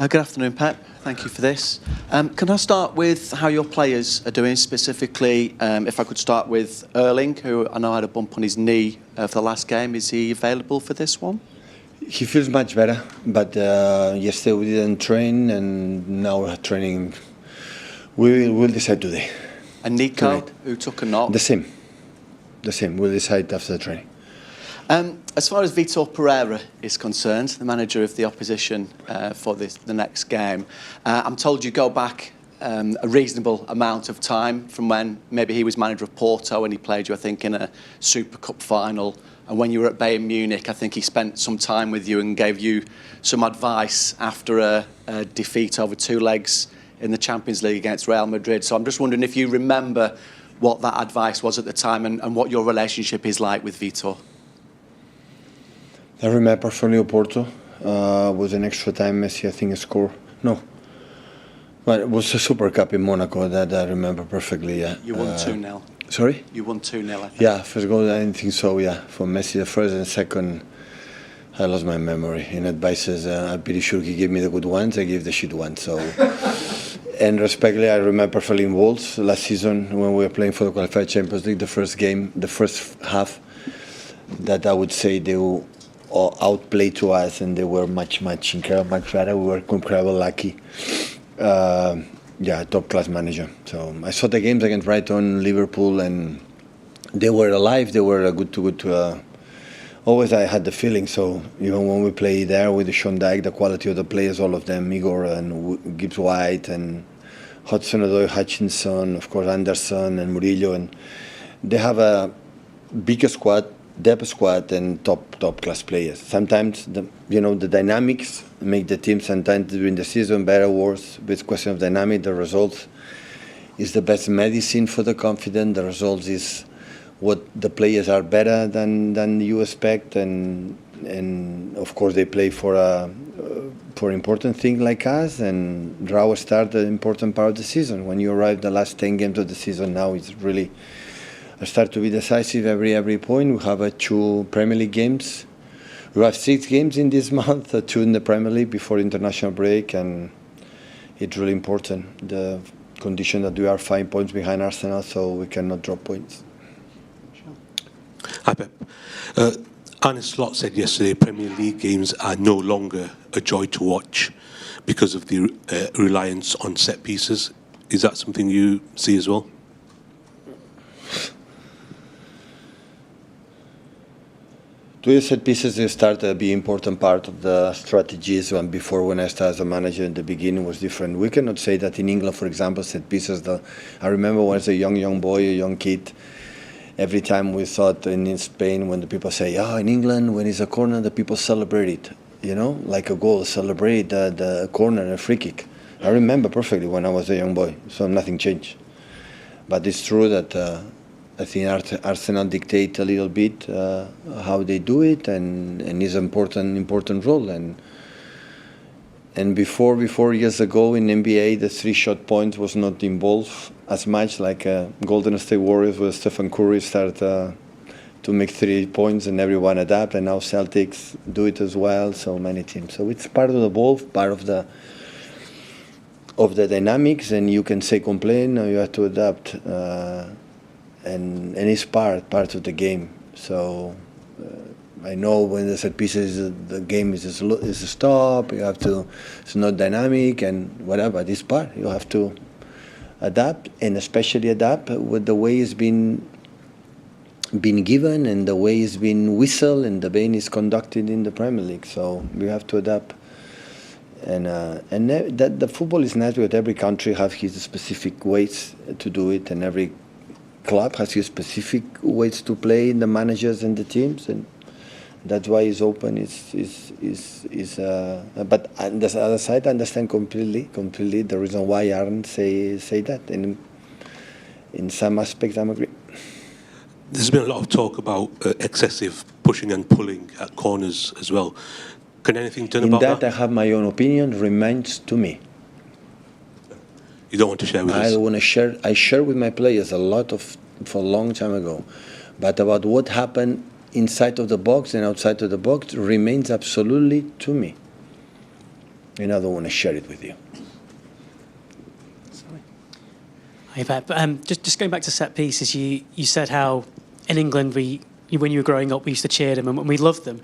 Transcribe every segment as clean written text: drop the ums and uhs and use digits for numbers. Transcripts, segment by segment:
Good afternoon, Pep. Thank you for this. Can I start with how your players are doing, specifically, if I could start with Erling, who I know had a bump on his knee for the last game. Is he available for this one? He feels much better, but yesterday we didn't train, and now we're training. We'll decide today. And Nico, who took a knock? The same. We'll decide after the training. As far as Vitor Pereira is concerned, the manager of the opposition for the next game, I'm told you go back a reasonable amount of time from when maybe he was manager of Porto and he played you, I think, in a Super Cup final. And when you were at Bayern Munich, I think he spent some time with you and gave you some advice after a defeat over two legs in the Champions League against Real Madrid. So I'm just wondering if you remember what that advice was at the time and what your relationship is like with Vitor. I remember from Porto, was an extra time Messi, I think, scored. No. But it was a Super Cup in Monaco that I remember perfectly, yeah. You won 2-0. Sorry? You won 2-0, I think. Yeah, first goal, I didn't think so, yeah. For Messi, the first and second, I lost my memory. In advices, I'm pretty sure he gave me the good ones, I gave the shit ones, so... And respectfully, I remember perfectly in Wolves last season when we were playing for the Qualified Champions League, the first game, the first half, that I would say they were outplayed to us, and they were much better. We were incredibly lucky. Top class manager. So I saw the games against Brighton, Liverpool, and they were alive. They were good. Always I had the feeling. So even when we play there with the Sean Dyche, the quality of the players, all of them, Igor and Gibbs White and Hudson-Odoi, Hutchinson, of course Anderson and Murillo, and they have a bigger squad, depth squad, and top class players. Sometimes the dynamics make the team sometimes during the season better or worse. With question of dynamic, the results is the best medicine for the confidence. The results is what the players are better than you expect, and of course they play for important thing like us, and draw start the important part of the season. When you arrive the last 10 games of the season, now it's really start to be decisive every point. We have 2 Premier League games. We have 6 games in this month, 2 in the Premier League before international break, and it's really important. The condition that we are 5 points behind Arsenal, so we cannot drop points. Hi, Pep. Arne Slot said yesterday Premier League games are no longer a joy to watch because of the reliance on set pieces. Is that something you see as well? To set pieces, they start to be important part of the strategies. And before, when I started as a manager in the beginning, was different. We cannot say that in England, for example, set pieces. I remember when I was a young boy, a young kid. Every time we thought in Spain, when the people say, in England, when it's a corner, the people celebrate it, like a goal, celebrate the corner, a free kick. I remember perfectly when I was a young boy, so nothing changed. But it's true that I think Arsenal dictate a little bit how they do it, and it's an important role. And before years ago in NBA, the 3-shot point was not involved as much like Golden State Warriors, where Stephen Curry started to make 3 points and everyone adapt, and now Celtics do it as well. So many teams. So it's part of the ball, part of the dynamics, and you can say complain, or you have to adapt, and it's part of the game. So. I know when the set pieces, the game is a stop. You have to. It's not dynamic and whatever. This part you have to adapt, and especially adapt with the way it's been given and the way it's been whistled and the way it's conducted in the Premier League. So we have to adapt. And that the football is natural. Every country has his specific ways to do it, and every club has his specific ways to play in the managers and the teams, and that's why it's open. But on the other side, I understand completely the reason why Arne say that, and in some aspects, I agree. There's been a lot of talk about excessive pushing and pulling at corners as well. Can anything done about that? In that, I have my own opinion. Remains to me. You don't want to share with us? I don't want to share. I share with my players for a long time ago, but about what happened inside of the box and outside of the box remains absolutely to me. and I don't want to share it with you. Hi, Pep. Just going back to set pieces, you said how in England when you were growing up we used to cheer them and we loved them,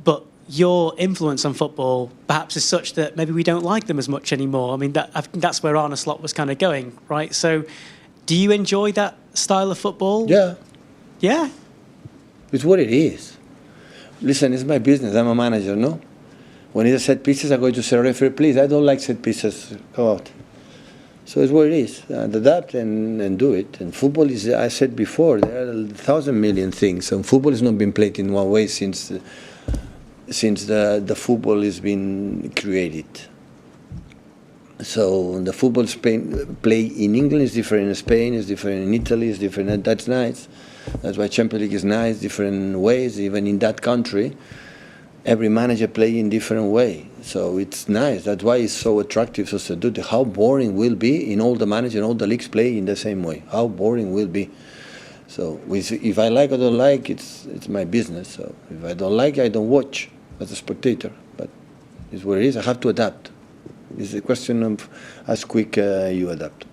but your influence on football perhaps is such that maybe we don't like them as much anymore. I mean, I think that's where Arne Slot was kind of going, right? So, do you enjoy that style of football? Yeah. Yeah? It's what it is. Listen, it's my business. I'm a manager, no? When it's a set pieces, I go to say, referee, please, I don't like set pieces. Go out. So it's what it is. Adapt and do it. And football is, I said before, there are 1,000 million things. And football has not been played in one way since the football has been created. So the football play in England is different in Spain, is different in Italy, is different, and that's nice. That's why Champions League is nice, different ways, even in that country. Every manager play in different way. So it's nice. That's why it's so attractive, so seductive. How boring will be in all the managers and all the leagues play in the same way. How boring will be. So if I like or don't like, it's my business. So if I don't like, I don't watch as a spectator. But it's what it is. I have to adapt. It's a question of how quick you adapt.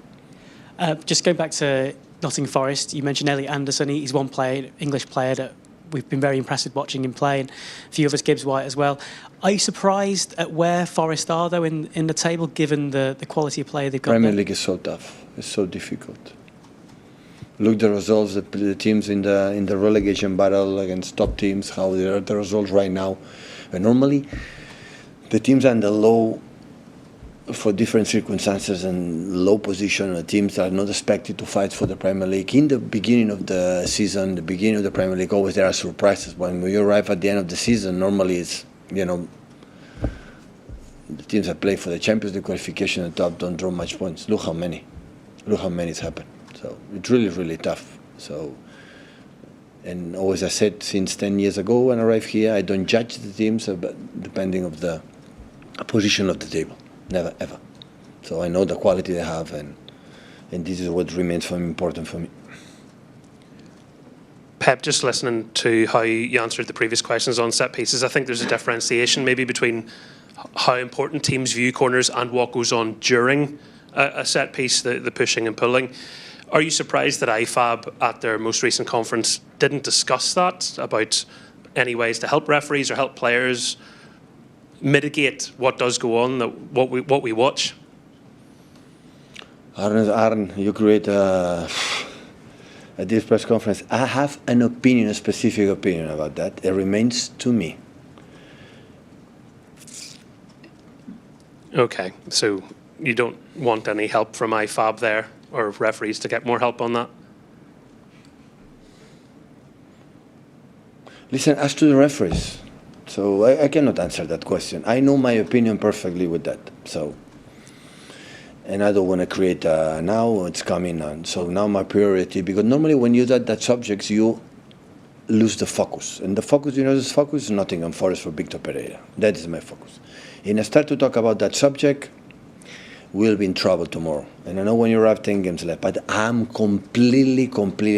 Just going back to Nottingham Forest, you mentioned Elliot Anderson. He's one player, English player that we've been very impressed with watching him play, and a few others, Gibbs White as well. Are you surprised at where Forest are, though, in the table, given the quality of player they've got? Premier League is so tough. It's so difficult. Look at the results, the teams in the relegation battle against top teams, how they are the results right now. And normally, the teams are in the low, for different circumstances and low position, the teams are not expected to fight for the Premier League. In the beginning of the season, the beginning of the Premier League, always there are surprises. When you arrive at the end of the season, normally it's, the teams that play for the Champions League qualification at the top don't draw much points. Look how many it's happened. So it's really, really tough. So, and always I said, since 10 years ago when I arrived here, I don't judge the teams depending of the position of the table. Never, ever. So I know the quality they have, and this is what remains important for me. Pep, just listening to how you answered the previous questions on set pieces, I think there's a differentiation maybe between how important teams view corners and what goes on during a set piece, the pushing and pulling. Are you surprised that IFAB at their most recent conference didn't discuss that, about any ways to help referees or help players mitigate what does go on, what we watch? Arne, you create at this press conference. I have an opinion, a specific opinion about that. It remains to me. Okay, so you don't want any help from IFAB there, or referees to get more help on that? Listen, as to the referees, so I cannot answer that question. I know my opinion perfectly with that. So, and I don't want to create now it's coming on. So now my priority, because normally when you do that subjects, you lose the focus. And the focus, this focus is Nottingham Forest for Victor Pereira. That is my focus. And I start to talk about that subject, we'll be in trouble tomorrow. And I know when you have 10 games left, but I'm completely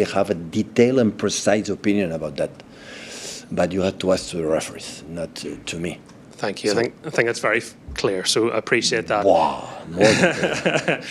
have a detailed and precise opinion about that. But you have to ask to the referees, not to me. Thank you. So, I think that's very clear, so I appreciate that. Wow, more than